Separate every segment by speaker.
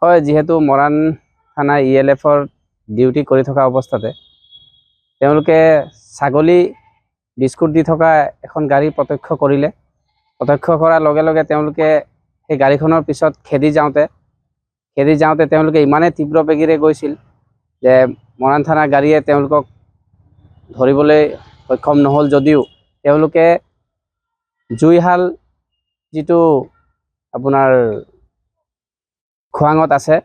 Speaker 1: হয়, যিহেতু মৰাণ থানা ELFৰ ডিউটি কৰি থকা অৱস্থাতে তেওঁলোকে ছাগলী বিস্কুট দি থকা এখন গাড়ী প্ৰত্যক্ষ কৰিলে। প্ৰত্যক্ষ কৰাৰ লগে লগে তেওঁলোকে সেই গাড়ীখনৰ পিছত খেদি যাওঁতে তেওঁলোকে ইমানেই তীব্ৰ বেগেৰে গৈছিল যে মৰাণ থানা গাড়ীয়ে তেওঁলোকক ধৰিবলৈ সক্ষম নহ'ল যদিও তেওঁলোকে জুইহাল যিটো আপোনাৰ খোৱাঙত আছে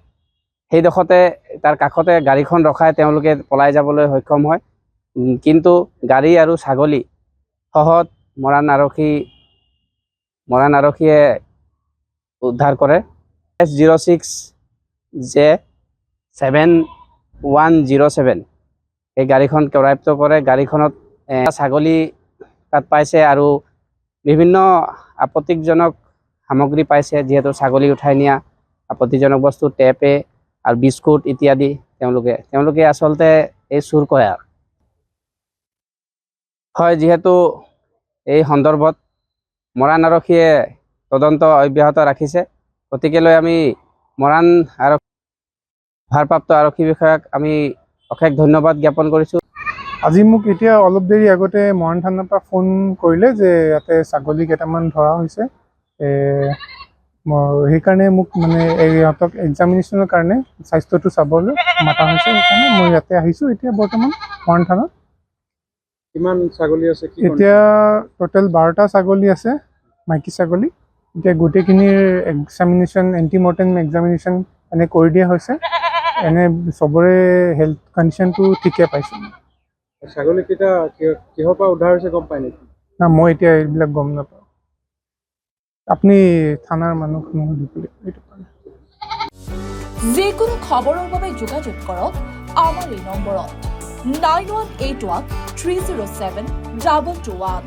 Speaker 1: সেইডোখৰতে তাৰ কাষতে গাড়ীখন ৰখাই তেওঁলোকে পলাই যাবলৈ সক্ষম হয়। কিন্তু গাড়ী আৰু ছাগলী সহত মৰাণ আৰক্ষীয়ে উদ্ধাৰ কৰে। S06J7107 এই গাড়ীখন কৰায়ত্ব কৰে। গাড়ীখনত ছাগলী তাত পাইছে আৰু বিভিন্ন আপত্তিজনক সামগ্ৰী পাইছে, যিহেতু ছাগলী উঠাই নিয়া আপত্তিজনক বস্তু টেপে আৰু বিস্কুট ইত্যাদি তেওঁলোকে আচলতে এই চুৰ কৰে। হয়, যিহেতু এই সন্দৰ্ভত মৰাণ আৰক্ষীয়ে তদন্ত অব্যাহত ৰাখিছে, গতিকেলৈ আমি মৰাণ ভাৰপ্ৰাপ্ত আৰক্ষী বিষয়াক আমি অশেষ ধন্যবাদ জ্ঞাপন কৰিছোঁ।
Speaker 2: আজি মোক এতিয়া অলপ দেৰি আগতে মৰাণ থানাৰ পৰা ফোন কৰিলে যে ইয়াতে ছাগলী কেইটামান ধৰা হৈছে। সেইকাৰণে মোক মানে ইহঁতক এক্সামিনেশ্যনৰ কাৰণে স্বাস্থ্যটো চাবলৈ মাতা হৈছে। সেইকাৰণে মই ইয়াতে আহিছোঁ এতিয়া বৰ্তমান মৰাণ থানাত।
Speaker 3: কিমান ছাগলী আছে?
Speaker 2: এতিয়া টোটেল 12টা ছাগলী আছে, মাইকী ছাগলী। এতিয়া গোটেইখিনিৰ এক্সামিনেশ্যন, এণ্টিমৰ্টেম এক্সামিনেশ্যন এনে কৰি দিয়া হৈছে। এনে চবৰে হেল্থ কণ্ডিশ্যনটো ঠিকে পাইছোঁ।
Speaker 3: ছাগলীকেইটা কিহৰ পৰা উদ্ধাৰ হৈছে গম পায় নেকি?
Speaker 2: না, মই এতিয়া এইবিলাক গম নাপাওঁ। আপুনি থানাৰ মানুহ
Speaker 4: যিকোনো খবৰৰ বাবে যোগাযোগ কৰক আমাৰ এই নম্বৰত 9181 307 221।